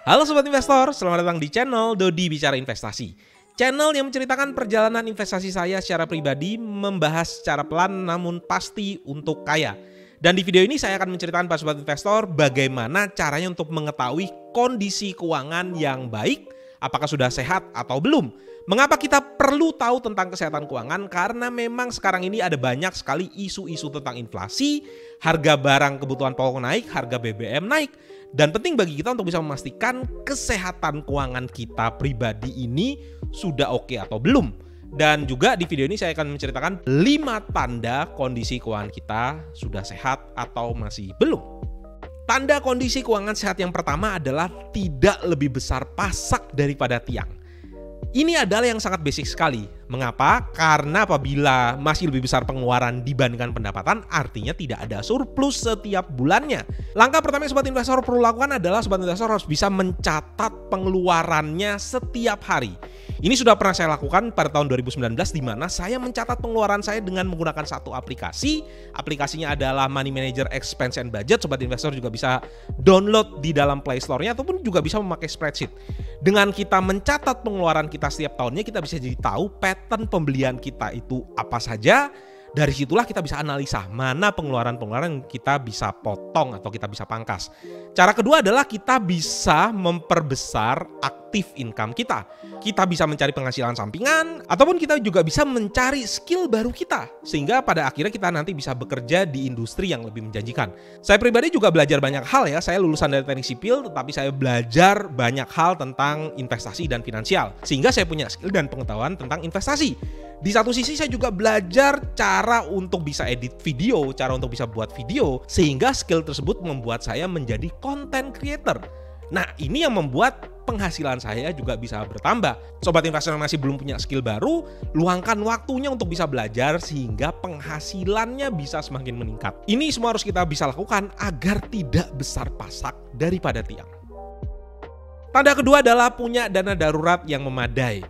Halo Sobat Investor, selamat datang di channel Dodi Bicara Investasi. Channel yang menceritakan perjalanan investasi saya secara pribadi, membahas secara pelan namun pasti untuk kaya. Dan di video ini saya akan menceritakan para Sobat Investor bagaimana caranya untuk mengetahui kondisi keuangan yang baik, apakah sudah sehat atau belum. Mengapa kita perlu tahu tentang kesehatan keuangan? Karena memang sekarang ini ada banyak sekali isu-isu tentang inflasi, harga barang kebutuhan pokok naik, harga BBM naik. Dan penting bagi kita untuk bisa memastikan kesehatan keuangan kita pribadi ini sudah oke atau belum. Dan juga di video ini saya akan menceritakan 5 tanda kondisi keuangan kita sudah sehat atau masih belum. Tanda kondisi keuangan sehat yang pertama adalah tidak lebih besar pasak daripada tiang. Ini adalah yang sangat basic sekali. Mengapa? Karena apabila masih lebih besar pengeluaran dibandingkan pendapatan, artinya tidak ada surplus setiap bulannya. Langkah pertama yang Sobat Investor perlu lakukan adalah Sobat Investor harus bisa mencatat pengeluarannya setiap hari. Ini sudah pernah saya lakukan pada tahun 2019 di mana saya mencatat pengeluaran saya dengan menggunakan satu aplikasi. Aplikasinya adalah Money Manager Expense and Budget. Sobat Investor juga bisa download di dalam Play Store-nya ataupun juga bisa memakai spreadsheet. Dengan kita mencatat pengeluaran kita setiap tahunnya, kita bisa jadi tahu pattern pembelian kita itu apa saja. Dari situlah kita bisa analisa mana pengeluaran-pengeluaran kita bisa potong atau kita bisa pangkas. Cara kedua adalah kita bisa memperbesar aktif income kita. Kita bisa mencari penghasilan sampingan ataupun kita juga bisa mencari skill baru kita. Sehingga pada akhirnya kita nanti bisa bekerja di industri yang lebih menjanjikan. Saya pribadi juga belajar banyak hal ya. Saya lulusan dari teknik sipil tetapi saya belajar banyak hal tentang investasi dan finansial. Sehingga saya punya skill dan pengetahuan tentang investasi. Di satu sisi saya juga belajar cara untuk bisa edit video, cara untuk bisa buat video, sehingga skill tersebut membuat saya menjadi content creator. Nah, ini yang membuat penghasilan saya juga bisa bertambah. Sobat investor yang masih belum punya skill baru, luangkan waktunya untuk bisa belajar sehingga penghasilannya bisa semakin meningkat. Ini semua harus kita bisa lakukan agar tidak besar pasak daripada tiang. Tanda kedua adalah punya dana darurat yang memadai.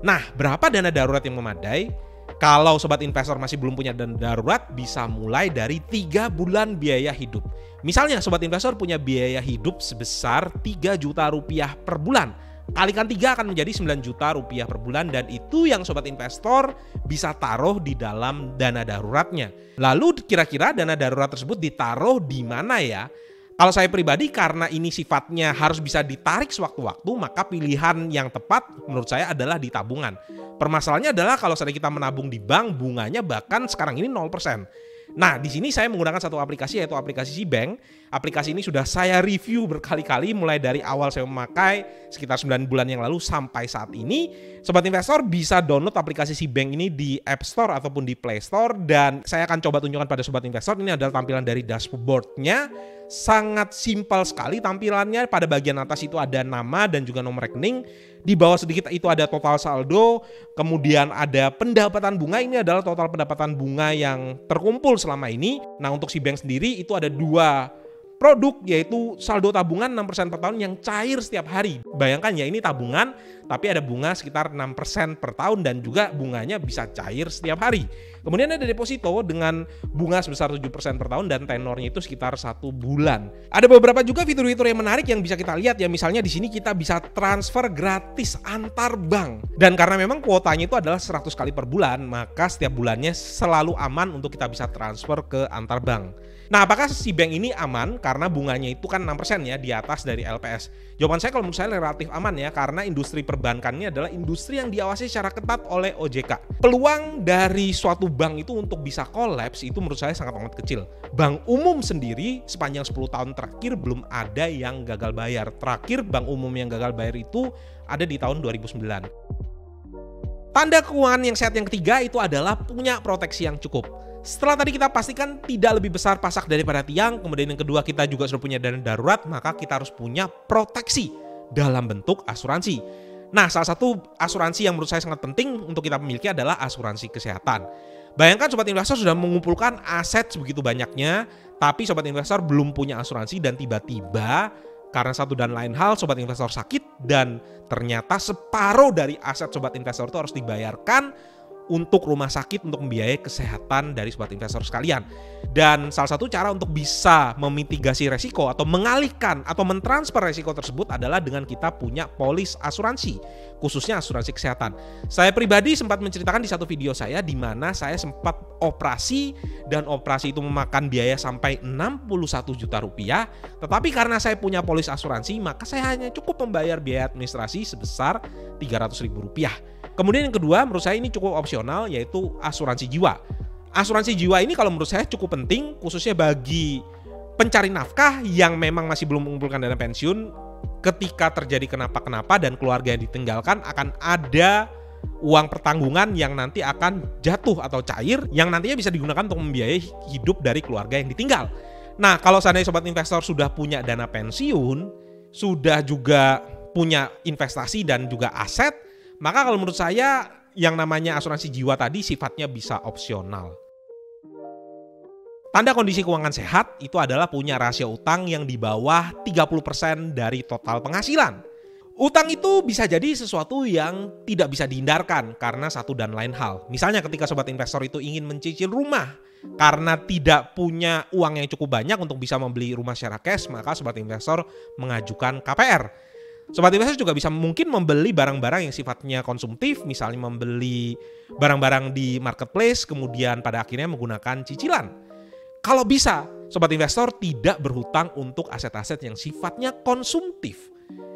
Nah, berapa dana darurat yang memadai? Kalau Sobat Investor masih belum punya dana darurat, bisa mulai dari 3 bulan biaya hidup. Misalnya Sobat Investor punya biaya hidup sebesar 3 juta rupiah per bulan. Kalikan 3 akan menjadi 9 juta rupiah per bulan dan itu yang Sobat Investor bisa taruh di dalam dana daruratnya. Lalu kira-kira dana darurat tersebut ditaruh di mana ya? Kalau saya pribadi karena ini sifatnya harus bisa ditarik sewaktu-waktu, maka pilihan yang tepat menurut saya adalah di tabungan. Permasalahannya adalah kalau sedang kita menabung di bank, bunganya bahkan sekarang ini 0%. Nah, di sini saya menggunakan satu aplikasi yaitu aplikasi SeaBank. Aplikasi ini sudah saya review berkali-kali mulai dari awal saya memakai sekitar 9 bulan yang lalu sampai saat ini. Sobat Investor bisa download aplikasi SeaBank ini di App Store ataupun di Play Store dan saya akan coba tunjukkan pada Sobat Investor. Ini adalah tampilan dari dashboard-nya. Sangat simpel sekali tampilannya. Pada bagian atas itu ada nama dan juga nomor rekening. Di bawah sedikit itu ada total saldo. Kemudian ada pendapatan bunga. Ini adalah total pendapatan bunga yang terkumpul selama ini. Nah, untuk SeaBank sendiri itu ada 2 produk yaitu saldo tabungan 6% per tahun yang cair setiap hari. Bayangkan ya ini tabungan tapi ada bunga sekitar 6% per tahun dan juga bunganya bisa cair setiap hari. Kemudian ada deposito dengan bunga sebesar 7% per tahun dan tenornya itu sekitar 1 bulan. Ada beberapa juga fitur-fitur yang menarik yang bisa kita lihat ya. Misalnya di sini kita bisa transfer gratis antar bank. Dan karena memang kuotanya itu adalah 100 kali per bulan, maka setiap bulannya selalu aman untuk kita bisa transfer ke antar bank. Nah, apakah SeaBank ini aman? Karena bunganya itu kan 6% ya di atas dari LPS. Jawaban saya kalau menurut saya relatif aman ya, karena industri perbankannya adalah industri yang diawasi secara ketat oleh OJK. Peluang dari suatu bank itu untuk bisa kolaps itu menurut saya sangat amat kecil. Bank umum sendiri sepanjang 10 tahun terakhir belum ada yang gagal bayar. Terakhir bank umum yang gagal bayar itu ada di tahun 2009. Tanda keuangan yang sehat yang ketiga itu adalah punya proteksi yang cukup. Setelah tadi kita pastikan tidak lebih besar pasak daripada tiang, kemudian yang kedua kita juga sudah punya dana darurat, maka kita harus punya proteksi dalam bentuk asuransi. Nah, salah satu asuransi yang menurut saya sangat penting untuk kita miliki adalah asuransi kesehatan. Bayangkan Sobat Investor sudah mengumpulkan aset sebegitu banyaknya, tapi Sobat Investor belum punya asuransi dan tiba-tiba karena satu dan lain hal Sobat Investor sakit dan ternyata separuh dari aset Sobat Investor itu harus dibayarkan untuk rumah sakit untuk membiayai kesehatan dari sobat investor sekalian. Dan salah satu cara untuk bisa memitigasi resiko atau mengalihkan atau mentransfer resiko tersebut adalah dengan kita punya polis asuransi, khususnya asuransi kesehatan. Saya pribadi sempat menceritakan di satu video saya di mana saya sempat operasi dan operasi itu memakan biaya sampai 61 juta rupiah. Tetapi karena saya punya polis asuransi, maka saya hanya cukup membayar biaya administrasi sebesar 300 ribu rupiah. Kemudian yang kedua, menurut saya ini cukup opsional, yaitu asuransi jiwa. Asuransi jiwa ini kalau menurut saya cukup penting, khususnya bagi pencari nafkah yang memang masih belum mengumpulkan dana pensiun. Ketika terjadi kenapa-kenapa dan keluarga yang ditinggalkan, akan ada uang pertanggungan yang nanti akan jatuh atau cair, yang nantinya bisa digunakan untuk membiayai hidup dari keluarga yang ditinggal. Nah, kalau seandainya sobat investor sudah punya dana pensiun, sudah juga punya investasi dan juga aset, maka kalau menurut saya yang namanya asuransi jiwa tadi sifatnya bisa opsional. Tanda kondisi keuangan sehat itu adalah punya rasio utang yang di bawah 30% dari total penghasilan. Utang itu bisa jadi sesuatu yang tidak bisa dihindarkan karena satu dan lain hal. Misalnya ketika sobat investor itu ingin mencicil rumah karena tidak punya uang yang cukup banyak untuk bisa membeli rumah secara cash, maka sobat investor mengajukan KPR. Sobat investor juga bisa mungkin membeli barang-barang yang sifatnya konsumtif, misalnya membeli barang-barang di marketplace, kemudian pada akhirnya menggunakan cicilan. Kalau bisa, sobat investor tidak berhutang untuk aset-aset yang sifatnya konsumtif.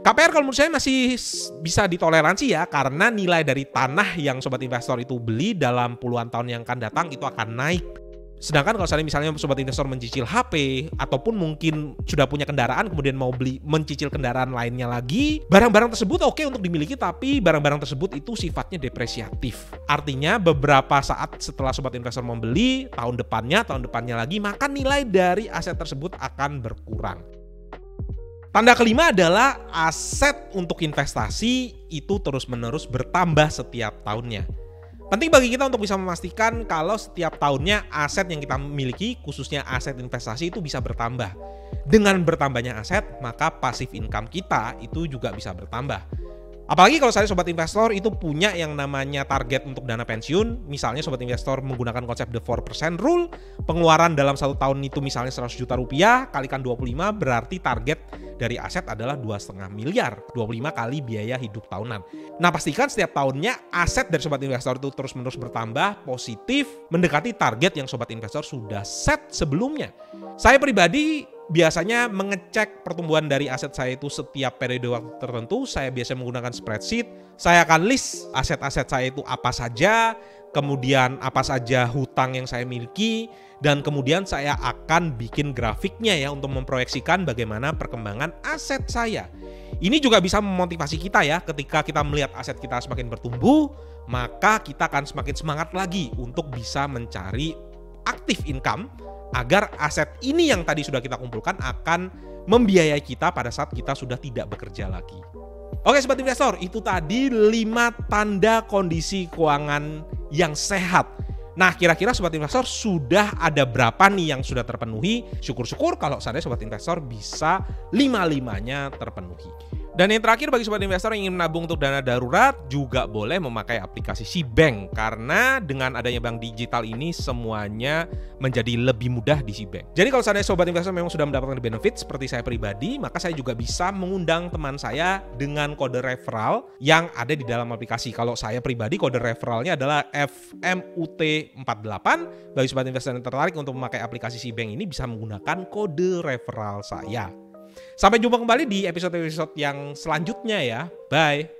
KPR kalau menurut saya masih bisa ditoleransi ya, karena nilai dari tanah yang sobat investor itu beli dalam puluhan tahun yang akan datang itu akan naik. Sedangkan kalau misalnya sobat investor mencicil HP ataupun mungkin sudah punya kendaraan kemudian mau mencicil kendaraan lainnya lagi, barang-barang tersebut oke untuk dimiliki, tapi barang-barang tersebut itu sifatnya depresiatif. Artinya beberapa saat setelah sobat investor membeli, tahun depannya lagi, maka nilai dari aset tersebut akan berkurang. Tanda kelima adalah aset untuk investasi itu terus-menerus bertambah setiap tahunnya. Penting bagi kita untuk bisa memastikan kalau setiap tahunnya aset yang kita miliki, khususnya aset investasi itu bisa bertambah. Dengan bertambahnya aset, maka passive income kita itu juga bisa bertambah. Apalagi kalau saya sobat investor itu punya yang namanya target untuk dana pensiun, misalnya sobat investor menggunakan konsep the 4% rule, pengeluaran dalam satu tahun itu misalnya 100 juta rupiah, kalikan 25 berarti target dari aset adalah 2,5 miliar, 25 kali biaya hidup tahunan. Nah, pastikan setiap tahunnya aset dari sobat investor itu terus-menerus bertambah, positif, mendekati target yang sobat investor sudah set sebelumnya. Saya pribadi biasanya mengecek pertumbuhan dari aset saya itu setiap periode waktu tertentu. Saya biasa menggunakan spreadsheet. Saya akan list aset-aset saya itu apa saja, kemudian apa saja hutang yang saya miliki, dan kemudian saya akan bikin grafiknya ya untuk memproyeksikan bagaimana perkembangan aset saya. Ini juga bisa memotivasi kita ya, ketika kita melihat aset kita semakin bertumbuh, maka kita akan semakin semangat lagi untuk bisa mencari active income, agar aset ini yang tadi sudah kita kumpulkan akan membiayai kita pada saat kita sudah tidak bekerja lagi. Oke sobat investor, itu tadi 5 tanda kondisi keuangan yang sehat. Nah, kira-kira sobat investor sudah ada berapa nih yang sudah terpenuhi? Syukur-syukur kalau seandainya sobat investor bisa 5-5-nya terpenuhi. Dan yang terakhir bagi sobat investor yang ingin menabung untuk dana darurat juga boleh memakai aplikasi SeaBank, karena dengan adanya bank digital ini semuanya menjadi lebih mudah di SeaBank. Jadi kalau seandainya sobat investor memang sudah mendapatkan benefit seperti saya pribadi, maka saya juga bisa mengundang teman saya dengan kode referral yang ada di dalam aplikasi. Kalau saya pribadi kode referralnya adalah FMUT48. Bagi sobat investor yang tertarik untuk memakai aplikasi SeaBank ini bisa menggunakan kode referral saya. Sampai jumpa kembali di episode-episode yang selanjutnya ya. Bye.